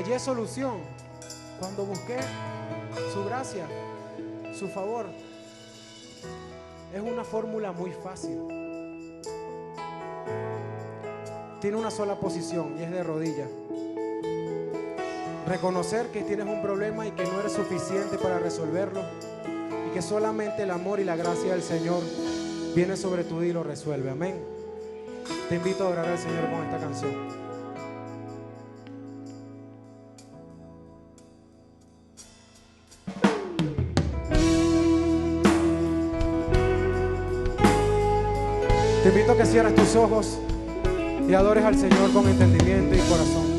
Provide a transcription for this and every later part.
hallé solución cuando busqué su gracia, su favor. Es una fórmula muy fácil. Tiene una sola posición y es de rodillas. Reconocer que tienes un problema y que no eres suficiente para resolverlo, y que solamente el amor y la gracia del Señor viene sobre tu vida y lo resuelve. Amén. Te invito a orar al Señor con esta canción. Te invito a que cierres tus ojos y adores al Señor con entendimiento y corazón.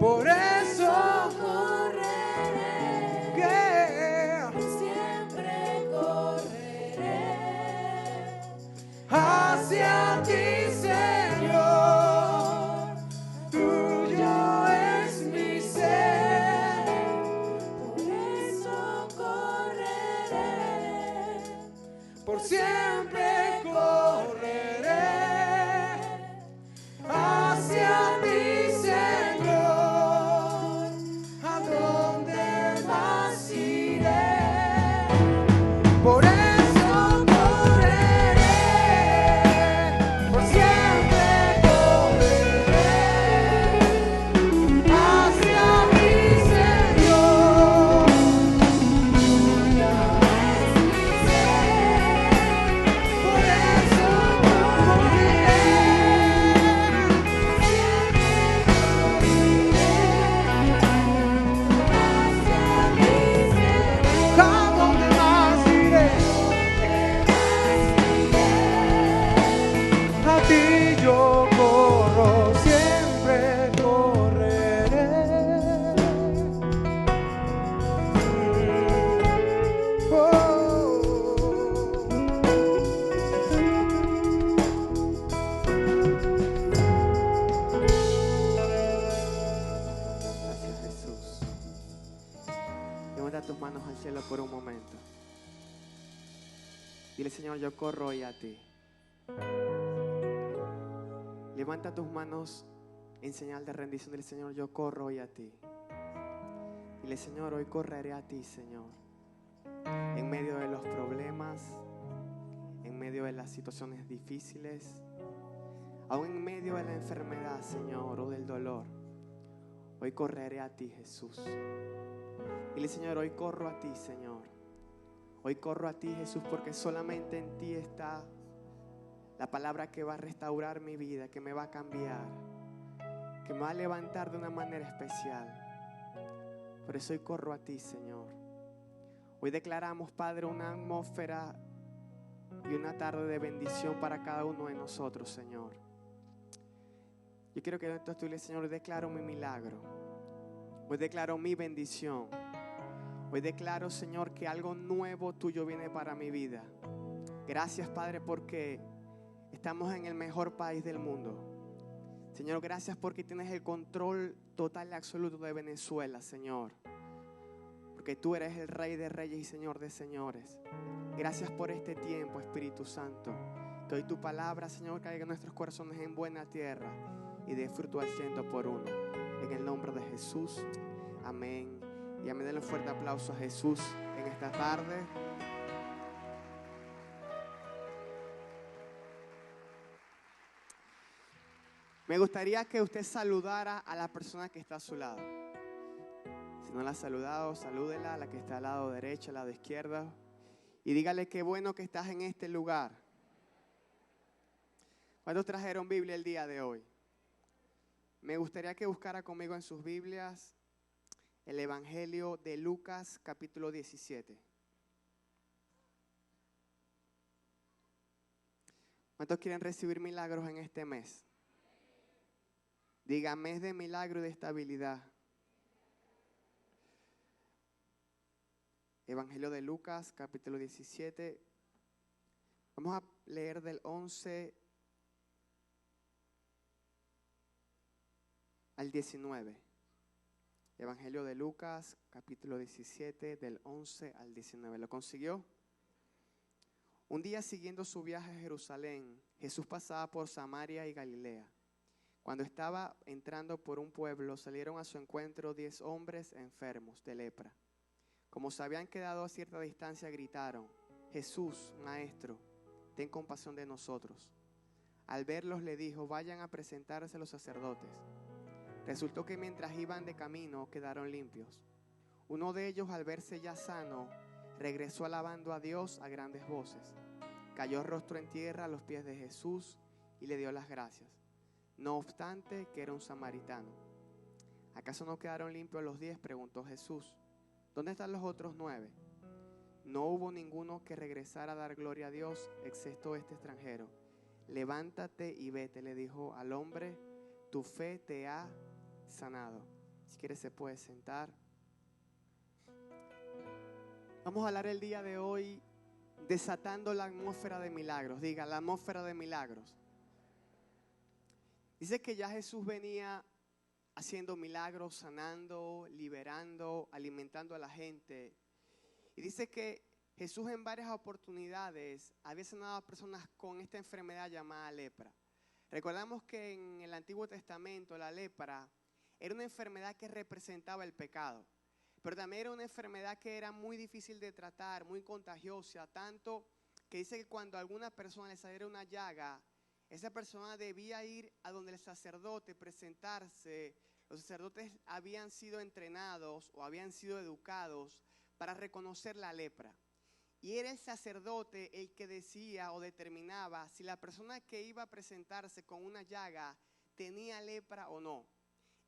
Por eso correré, que siempre correré hacia ti, Señor, tuyo es mi ser. por eso correré, Por siempre correré hacia ti, Señor. ¿A dónde más iré? Por eso correré, por siempre correré hacia ti, Señor. Por eso ¿a dónde más iré? A ti yo corro, siempre correré. Gracias, Jesús. Levanta tus manos al cielo por un momento. Dile, Señor, yo corro hoy a ti. Levanta tus manos en señal de rendición. Dile, Señor, yo corro hoy a ti. Dile, Señor, hoy correré a ti, Señor. En medio de los problemas, en medio de las situaciones difíciles, aún en medio de la enfermedad, Señor, o del dolor. Hoy correré a ti, Jesús. Dile, Señor, hoy corro a ti, Señor. Hoy corro a ti, Jesús, porque solamente en ti está la palabra que va a restaurar mi vida, que me va a cambiar, que me va a levantar de una manera especial. Por eso hoy corro a ti, Señor. Hoy declaramos, Padre, una atmósfera y una tarde de bendición para cada uno de nosotros, Señor. Yo quiero que entonces tú le digas, Señor, hoy declaro mi milagro. Hoy declaro mi bendición. Hoy declaro, Señor, que algo nuevo tuyo viene para mi vida. Gracias, Padre, porque estamos en el mejor país del mundo. Señor, gracias porque tienes el control total y absoluto de Venezuela, Señor. Porque tú eres el Rey de Reyes y Señor de Señores. Gracias por este tiempo, Espíritu Santo. Que hoy tu palabra, Señor, caiga en nuestros corazones en buena tierra y dé fruto al 100%. En el nombre de Jesús. Amén. Y amén. Denle un fuerte aplauso a Jesús en esta tarde. Me gustaría que usted saludara a la persona que está a su lado. Si no la ha saludado, salúdela, a la que está al lado derecho, al lado izquierdo. Y dígale qué bueno que estás en este lugar. ¿Cuántos trajeron Biblia el día de hoy? Me gustaría que buscara conmigo en sus Biblias el Evangelio de Lucas, capítulo 17. ¿Cuántos quieren recibir milagros en este mes? Diga, mes de milagro y de estabilidad. Evangelio de Lucas, capítulo 17. Vamos a leer del 11 al 19. Evangelio de Lucas, capítulo 17, del 11 al 19. ¿Lo consiguió? Un día, siguiendo su viaje a Jerusalén, Jesús pasaba por Samaria y Galilea. Cuando estaba entrando por un pueblo, salieron a su encuentro 10 hombres enfermos de lepra. Como se habían quedado a cierta distancia, gritaron: Jesús, Maestro, ten compasión de nosotros. Al verlos le dijo: vayan a presentarse a los sacerdotes. Resultó que mientras iban de camino quedaron limpios. Uno de ellos, al verse ya sano, regresó alabando a Dios a grandes voces. Cayó rostro en tierra a los pies de Jesús y le dio las gracias. No obstante, que era un samaritano. ¿Acaso no quedaron limpios los 10? Preguntó Jesús. ¿Dónde están los otros 9? No hubo ninguno que regresara a dar gloria a Dios, excepto este extranjero. Levántate y vete, le dijo al hombre, tu fe te ha sanado. Si quiere se puede sentar. Vamos a hablar el día de hoy desatando la atmósfera de milagros. Diga, la atmósfera de milagros. Dice que ya Jesús venía haciendo milagros, sanando, liberando, alimentando a la gente. Y dice que Jesús en varias oportunidades había sanado a personas con esta enfermedad llamada lepra. Recordamos que en el Antiguo Testamento la lepra era una enfermedad que representaba el pecado, pero también era una enfermedad que era muy difícil de tratar, muy contagiosa, tanto que dice que cuando a alguna persona le saliera una llaga, esa persona debía ir a donde el sacerdote, presentarse. Los sacerdotes habían sido entrenados o habían sido educados para reconocer la lepra. Y era el sacerdote el que decía o determinaba si la persona que iba a presentarse con una llaga tenía lepra o no.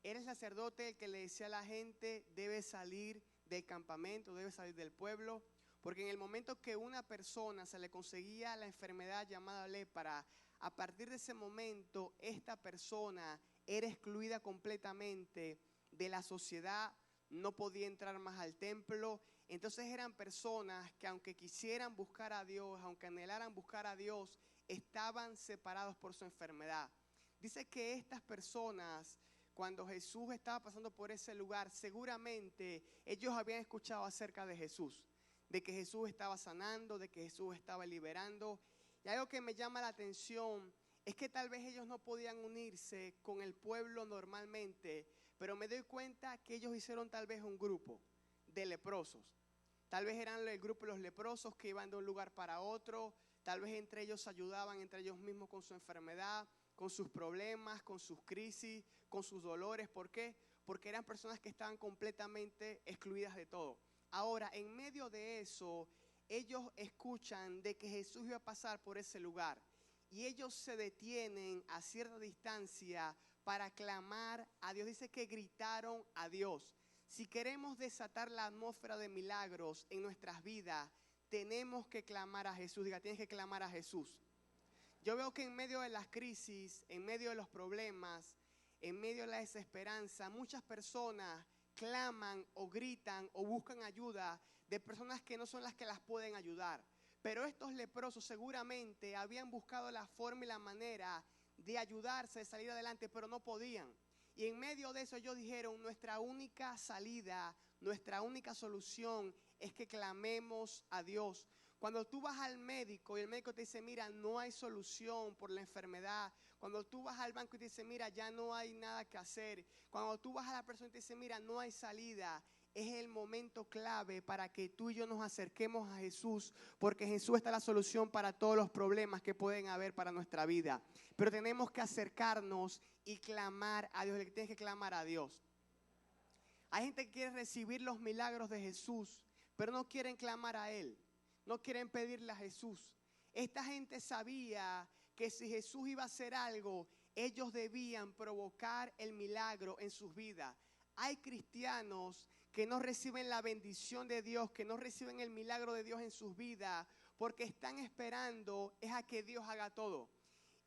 Era el sacerdote el que le decía a la gente, debe salir del campamento, debe salir del pueblo, porque en el momento que una persona se le conseguía la enfermedad llamada lepra, a partir de ese momento esta persona era excluida completamente de la sociedad, no podía entrar más al templo. Entonces eran personas que aunque quisieran buscar a Dios, aunque anhelaran buscar a Dios, estaban separados por su enfermedad. Dice que estas personas, cuando Jesús estaba pasando por ese lugar, seguramente ellos habían escuchado acerca de Jesús, de que Jesús estaba sanando, de que Jesús estaba liberando. Y algo que me llama la atención es que tal vez ellos no podían unirse con el pueblo normalmente, pero me doy cuenta que ellos hicieron tal vez un grupo de leprosos. Tal vez eran el grupo de los leprosos que iban de un lugar para otro. Tal vez entre ellos se ayudaban entre ellos mismos con su enfermedad, con sus problemas, con sus crisis, con sus dolores. ¿Por qué? Porque eran personas que estaban completamente excluidas de todo. Ahora, en medio de eso, ellos escuchan de que Jesús iba a pasar por ese lugar. Y ellos se detienen a cierta distancia para clamar a Dios. Dice que gritaron a Dios. Si queremos desatar la atmósfera de milagros en nuestras vidas, tenemos que clamar a Jesús. Diga, tienes que clamar a Jesús. Yo veo que en medio de las crisis, en medio de los problemas, en medio de la desesperanza, muchas personas claman o gritan o buscan ayuda de personas que no son las que las pueden ayudar. Pero estos leprosos seguramente habían buscado la forma y la manera de ayudarse, de salir adelante, pero no podían. Y en medio de eso ellos dijeron, nuestra única salida, nuestra única solución es que clamemos a Dios. Cuando tú vas al médico y el médico te dice, mira, no hay solución por la enfermedad. Cuando tú vas al banco y te dice, mira, ya no hay nada que hacer. Cuando tú vas a la persona y te dice, mira, no hay salida. Es el momento clave para que tú y yo nos acerquemos a Jesús, porque Jesús está la solución para todos los problemas que pueden haber para nuestra vida. Pero tenemos que acercarnos y clamar a Dios. Tienes que clamar a Dios. Hay gente que quiere recibir los milagros de Jesús, pero no quieren clamar a Él. No quieren pedirle a Jesús. Esta gente sabía que si Jesús iba a hacer algo, ellos debían provocar el milagro en sus vidas. Hay cristianos que no reciben la bendición de Dios, que no reciben el milagro de Dios en sus vidas, porque están esperando es a que Dios haga todo.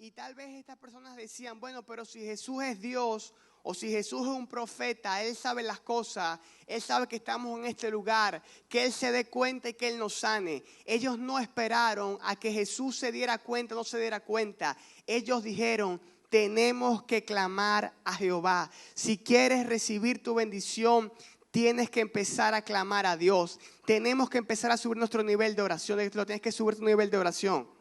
Y tal vez estas personas decían, bueno, pero si Jesús es Dios o si Jesús es un profeta, Él sabe las cosas, Él sabe que estamos en este lugar, que Él se dé cuenta y que Él nos sane. Ellos no esperaron a que Jesús se diera cuenta, no se diera cuenta. Ellos dijeron, tenemos que clamar a Jehová. Si quieres recibir tu bendición, tienes que empezar a clamar a Dios. Tenemos que empezar a subir nuestro nivel de oración. Tienes que subir tu nivel de oración.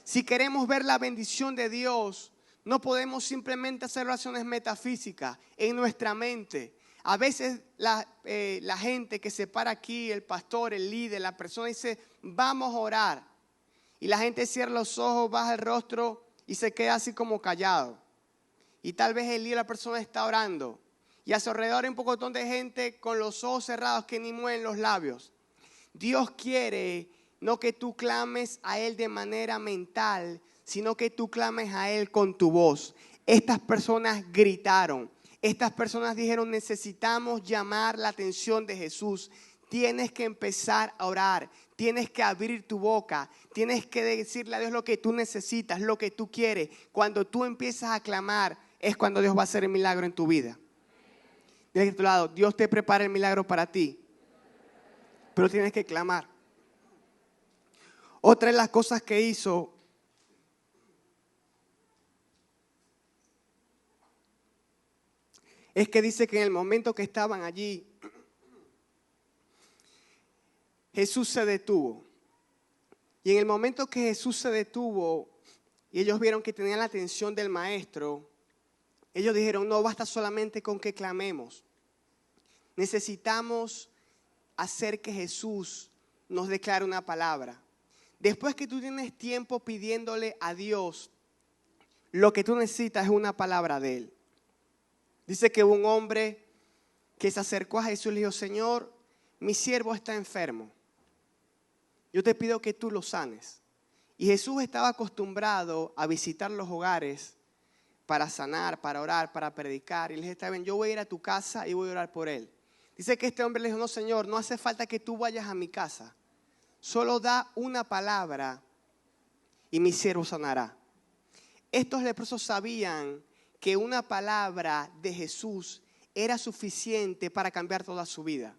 Si queremos ver la bendición de Dios, no podemos simplemente hacer oraciones metafísicas en nuestra mente. A veces la gente que se para aquí, el pastor, el líder, la persona dice, vamos a orar. Y la gente cierra los ojos, baja el rostro y se queda así como callado. Y tal vez el líder, la persona está orando. Y a su alrededor hay un pocotón de gente con los ojos cerrados que ni mueven los labios. Dios quiere no que tú clames a Él de manera mental, sino que tú clames a Él con tu voz. Estas personas gritaron. Estas personas dijeron, necesitamos llamar la atención de Jesús. Tienes que empezar a orar. Tienes que abrir tu boca. Tienes que decirle a Dios lo que tú necesitas, lo que tú quieres. Cuando tú empiezas a clamar, es cuando Dios va a hacer el milagro en tu vida. Dile a tu lado, Dios te prepara el milagro para ti, pero tienes que clamar. Otra de las cosas que hizo es que dice que en el momento que estaban allí, Jesús se detuvo. Y en el momento que Jesús se detuvo y ellos vieron que tenían la atención del maestro, ellos dijeron, no basta solamente con que clamemos. Necesitamos hacer que Jesús nos declare una palabra. Después que tú tienes tiempo pidiéndole a Dios, lo que tú necesitas es una palabra de Él. Dice que hubo un hombre que se acercó a Jesús y le dijo, Señor, mi siervo está enfermo. Yo te pido que tú lo sanes. Y Jesús estaba acostumbrado a visitar los hogares para sanar, para orar, para predicar. Y le dije, está bien, yo voy a ir a tu casa y voy a orar por él. Dice que este hombre le dijo, no, Señor, no hace falta que tú vayas a mi casa. Solo da una palabra y mi siervo sanará. Estos leprosos sabían que una palabra de Jesús era suficiente para cambiar toda su vida.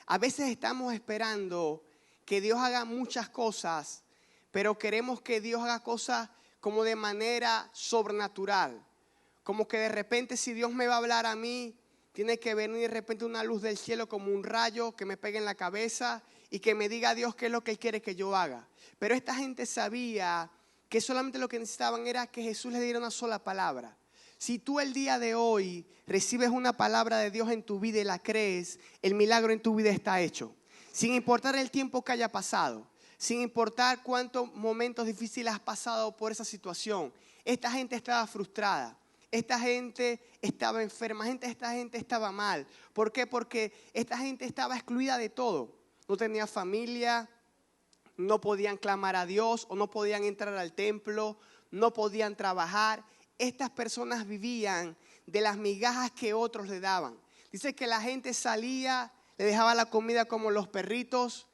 A veces estamos esperando que Dios haga muchas cosas, pero queremos que Dios haga cosas como de manera sobrenatural. Como que de repente si Dios me va a hablar a mí, tiene que venir de repente una luz del cielo como un rayo que me pegue en la cabeza y que me diga a Dios qué es lo que Él quiere que yo haga. Pero esta gente sabía que solamente lo que necesitaban era que Jesús les diera una sola palabra. Si tú el día de hoy recibes una palabra de Dios en tu vida y la crees, el milagro en tu vida está hecho. Sin importar el tiempo que haya pasado, sin importar cuántos momentos difíciles has pasado por esa situación. Esta gente estaba frustrada, esta gente estaba enferma, esta gente estaba mal. ¿Por qué? Porque esta gente estaba excluida de todo. No tenía familia, no podían clamar a Dios o no podían entrar al templo, no podían trabajar. Estas personas vivían de las migajas que otros le daban. Dice que la gente salía, le dejaba la comida como los perritos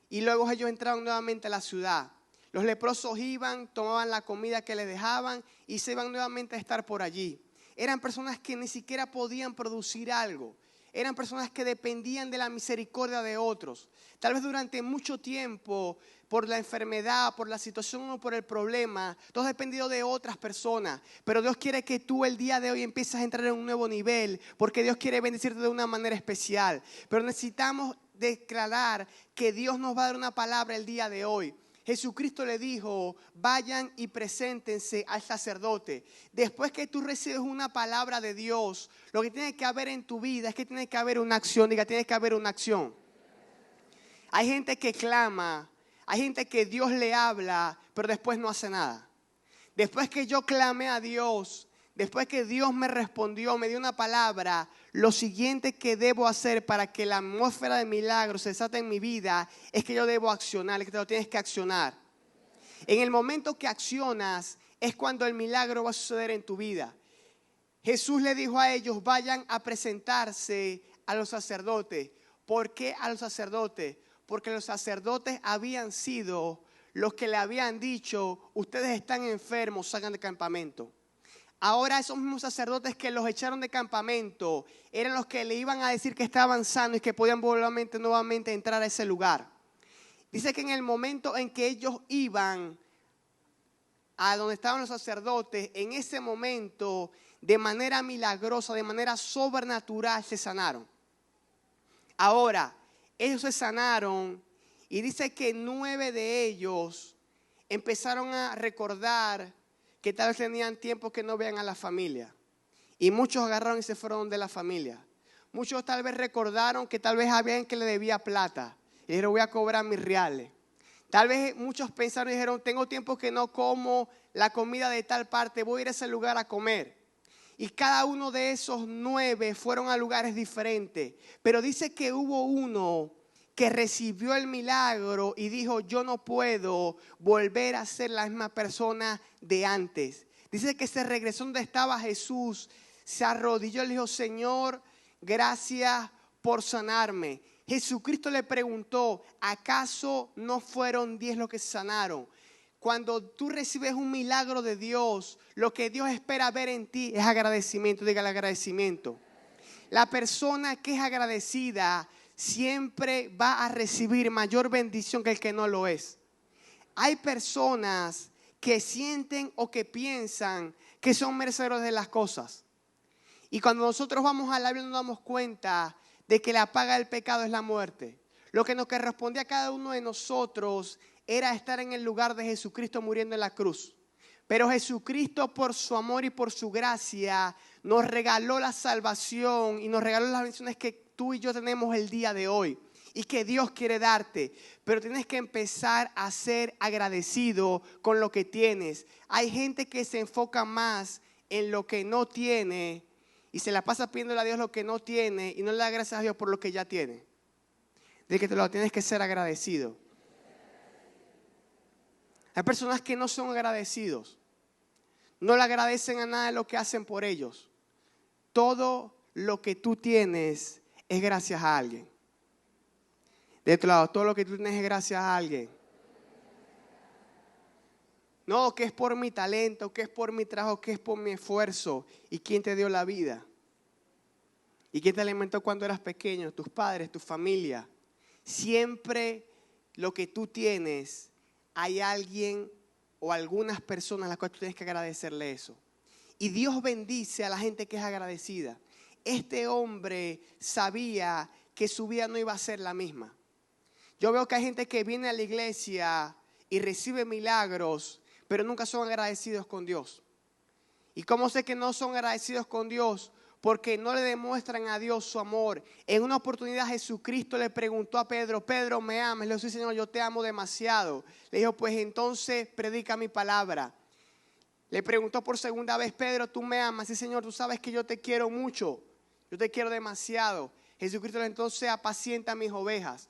y luego ellos entraban nuevamente a la ciudad. Los leprosos iban, tomaban la comida que les dejaban y se iban nuevamente a estar por allí. Eran personas que ni siquiera podían producir algo. Eran personas que dependían de la misericordia de otros. Tal vez durante mucho tiempo, por la enfermedad, por la situación o por el problema, tú has dependido de otras personas. Pero Dios quiere que tú el día de hoy empieces a entrar en un nuevo nivel, porque Dios quiere bendecirte de una manera especial. Pero necesitamos declarar que Dios nos va a dar una palabra el día de hoy. Jesucristo le dijo, vayan y preséntense al sacerdote. Después que tú recibes una palabra de Dios, lo que tiene que haber en tu vida es que tiene que haber una acción. Diga, tiene que haber una acción. Hay gente que clama, hay gente que Dios le habla, pero después no hace nada. Después que yo clamé a Dios, después que Dios me respondió, me dio una palabra, lo siguiente que debo hacer para que la atmósfera de milagros se desate en mi vida es que yo debo accionar, es que te lo tienes que accionar. En el momento que accionas es cuando el milagro va a suceder en tu vida. Jesús le dijo a ellos, vayan a presentarse a los sacerdotes. ¿Por qué a los sacerdotes? Porque los sacerdotes habían sido los que le habían dicho, ustedes están enfermos, salgan del campamento. Ahora esos mismos sacerdotes que los echaron de campamento eran los que le iban a decir que estaban sanos y que podían nuevamente entrar a ese lugar. Dice que en el momento en que ellos iban a donde estaban los sacerdotes, en ese momento, de manera milagrosa, de manera sobrenatural, se sanaron. Ahora, ellos se sanaron y dice que 9 de ellos empezaron a recordar que tal vez tenían tiempo que no vean a la familia. Y muchos agarraron y se fueron de la familia. Muchos tal vez recordaron que tal vez había alguien que le debía plata. Y dijeron, voy a cobrar mis reales. Tal vez muchos pensaron y dijeron, tengo tiempo que no como la comida de tal parte, voy a ir a ese lugar a comer. Y cada uno de esos 9 fueron a lugares diferentes. Pero dice que hubo uno que recibió el milagro y dijo, yo no puedo volver a ser la misma persona de antes. Dice que se regresó donde estaba Jesús, se arrodilló y le dijo, Señor, gracias por sanarme. Jesucristo le preguntó, ¿acaso no fueron 10 los que se sanaron? Cuando tú recibes un milagro de Dios, lo que Dios espera ver en ti es agradecimiento. Dígale agradecimiento. La persona que es agradecida siempre va a recibir mayor bendición que el que no lo es. Hay personas que sienten o que piensan que son merecedores de las cosas. Y cuando nosotros vamos a la Biblia nos damos cuenta de que la paga del pecado es la muerte. Lo que nos correspondía a cada uno de nosotros era estar en el lugar de Jesucristo muriendo en la cruz. Pero Jesucristo, por su amor y por su gracia, nos regaló la salvación y nos regaló las bendiciones que tú y yo tenemos el día de hoy y que Dios quiere darte. Pero tienes que empezar a ser agradecido con lo que tienes. Hay gente que se enfoca más en lo que no tiene y se la pasa pidiéndole a Dios lo que no tiene y no le da gracias a Dios por lo que ya tiene. De que te lo tienes que ser agradecido. Hay personas que no son agradecidos. No le agradecen a nada de lo que hacen por ellos. Todo lo que tú tienes es gracias a alguien. De otro lado, todo lo que tú tienes es gracias a alguien. No, que es por mi talento, que es por mi trabajo, que es por mi esfuerzo. ¿Y quién te dio la vida? ¿Y quién te alimentó cuando eras pequeño? Tus padres, tu familia. Siempre lo que tú tienes, hay alguien o algunas personas a las cuales tú tienes que agradecerle eso. Y Dios bendice a la gente que es agradecida. Este hombre sabía que su vida no iba a ser la misma. Yo veo que hay gente que viene a la iglesia y recibe milagros, pero nunca son agradecidos con Dios. ¿Y cómo sé que no son agradecidos con Dios? Porque no le demuestran a Dios su amor. En una oportunidad Jesucristo le preguntó a Pedro: Pedro, ¿me amas? Le dijo: sí, Señor, yo te amo demasiado. Le dijo: pues entonces predica mi palabra. Le preguntó por segunda vez: Pedro, ¿tú me amas? Sí, Señor, tú sabes que yo te quiero mucho. Yo te quiero demasiado. Jesucristo entonces: apacienta mis ovejas.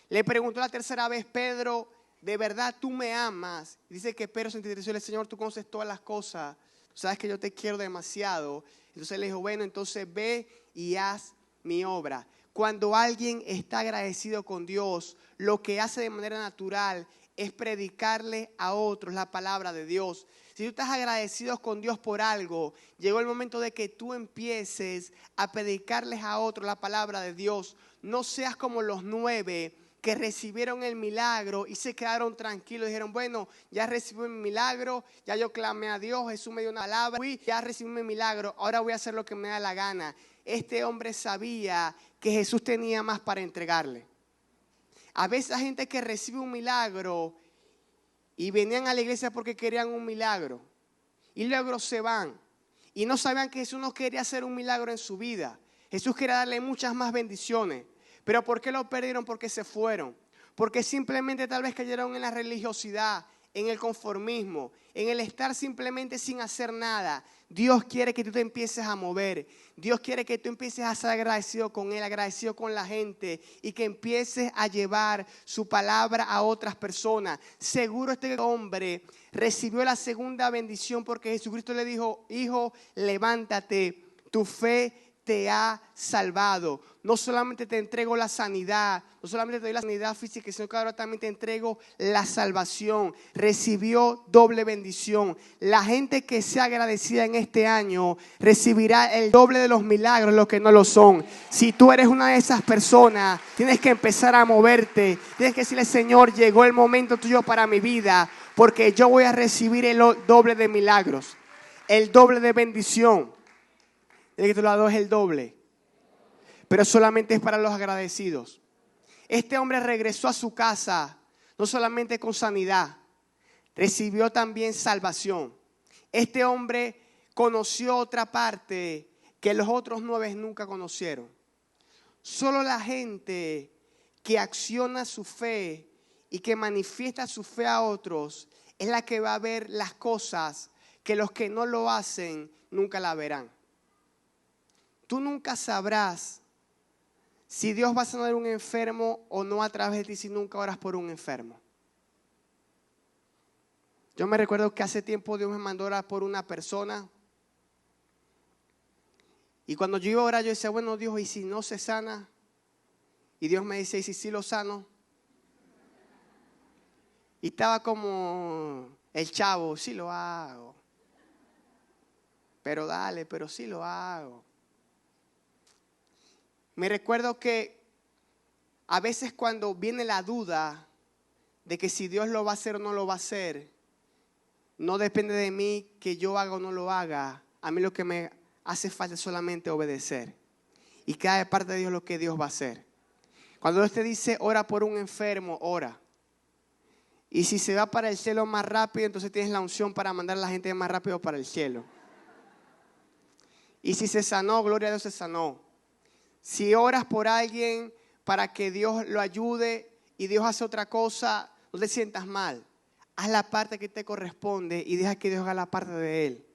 Le preguntó la tercera vez: Pedro, ¿de verdad tú me amas? Y dice que Pedro se entristeció y le dijo: Señor, tú conoces todas las cosas. Tú sabes que yo te quiero demasiado. Entonces le dijo: bueno, entonces ve y haz mi obra. Cuando alguien está agradecido con Dios, lo que hace de manera natural es predicarle a otros la palabra de Dios. Si tú estás agradecido con Dios por algo, llegó el momento de que tú empieces a predicarles a otros la palabra de Dios. No seas como los 9 que recibieron el milagro y se quedaron tranquilos. Dijeron: bueno, ya recibí mi milagro, ya yo clamé a Dios, Jesús me dio una palabra, ya recibí mi milagro, ahora voy a hacer lo que me da la gana. Este hombre sabía que Jesús tenía más para entregarle. A veces hay gente que recibe un milagro y venían a la iglesia porque querían un milagro y luego se van y no sabían que Jesús no quería hacer un milagro en su vida. Jesús quería darle muchas más bendiciones. ¿Pero por qué lo perdieron? Porque se fueron. Porque simplemente tal vez cayeron en la religiosidad, en el conformismo, en el estar simplemente sin hacer nada. Dios quiere que tú te empieces a mover. Dios quiere que tú empieces a ser agradecido con Él, agradecido con la gente y que empieces a llevar su palabra a otras personas. Seguro este hombre recibió la segunda bendición porque Jesucristo le dijo: hijo, levántate, tu fe te ha salvado. No solamente te entrego la sanidad, no solamente te doy la sanidad física, sino que ahora también te entrego la salvación. Recibió doble bendición. La gente que sea agradecida en este año recibirá el doble de los milagros, los que no lo son. Si tú eres una de esas personas, tienes que empezar a moverte. Tienes que decirle: Señor, llegó el momento tuyo para mi vida, porque yo voy a recibir el doble de milagros, el doble de bendición. El que tu lado es el doble, pero solamente es para los agradecidos. Este hombre regresó a su casa no solamente con sanidad, recibió también salvación. Este hombre conoció otra parte que los otros 9 nunca conocieron. Solo la gente que acciona su fe y que manifiesta su fe a otros es la que va a ver las cosas que los que no lo hacen nunca la verán. Tú nunca sabrás si Dios va a sanar a un enfermo o no a través de ti si nunca oras por un enfermo. Yo me recuerdo que hace tiempo Dios me mandó a orar por una persona. Y cuando yo iba a orar yo decía: bueno, Dios, ¿y si no se sana? Y Dios me dice: ¿y si sí lo sano? Y estaba como el chavo: sí lo hago. Pero dale, pero sí lo hago. Me recuerdo que a veces cuando viene la duda de que si Dios lo va a hacer o no lo va a hacer, no depende de mí que yo haga o no lo haga. A mí lo que me hace falta es solamente obedecer. Y queda de parte de Dios lo que Dios va a hacer. Cuando Dios te dice, ora por un enfermo, ora. Y si se va para el cielo más rápido, entonces tienes la unción para mandar a la gente más rápido para el cielo. Y si se sanó, gloria a Dios, se sanó. Si oras por alguien para que Dios lo ayude y Dios hace otra cosa, no te sientas mal. Haz la parte que te corresponde y deja que Dios haga la parte de Él.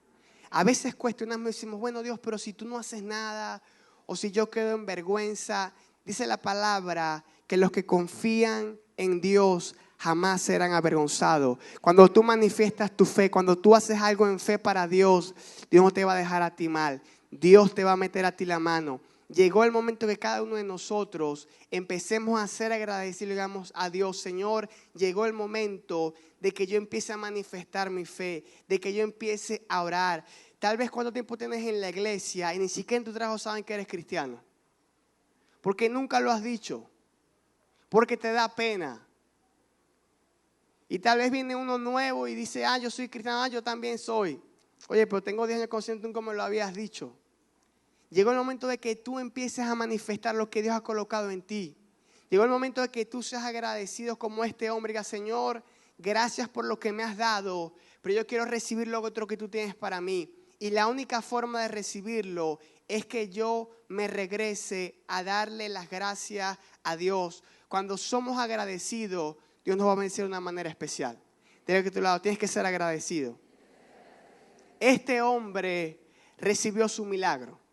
A veces cuestionamos y decimos, bueno Dios, pero si tú no haces nada o si yo quedo en vergüenza, dice la palabra que los que confían en Dios jamás serán avergonzados. Cuando tú manifiestas tu fe, cuando tú haces algo en fe para Dios, Dios no te va a dejar a ti mal. Dios te va a meter a ti la mano. Llegó el momento que cada uno de nosotros empecemos a ser agradecidos y digamos a Dios, Señor, llegó el momento de que yo empiece a manifestar mi fe, de que yo empiece a orar. Tal vez cuánto tiempo tienes en la iglesia y ni siquiera en tu trabajo saben que eres cristiano. Porque nunca lo has dicho. Porque te da pena. Y tal vez viene uno nuevo y dice, yo soy cristiano, yo también soy. Oye, pero tengo 10 años consciente, nunca me lo habías dicho. Llegó el momento de que tú empieces a manifestar lo que Dios ha colocado en ti. Llegó el momento de que tú seas agradecido como este hombre. Diga, Señor, gracias por lo que me has dado, pero yo quiero recibir lo otro que tú tienes para mí. Y la única forma de recibirlo es que yo me regrese a darle las gracias a Dios. Cuando somos agradecidos, Dios nos va a bendecir de una manera especial. Dile que a tu lado, tienes que ser agradecido. Este hombre recibió su milagro.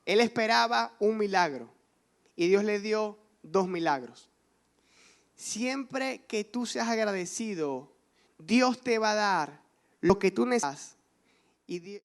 Él esperaba un milagro y Dios le dio 2 milagros. Siempre que tú seas agradecido, Dios te va a dar lo que tú necesitas. Y Dios...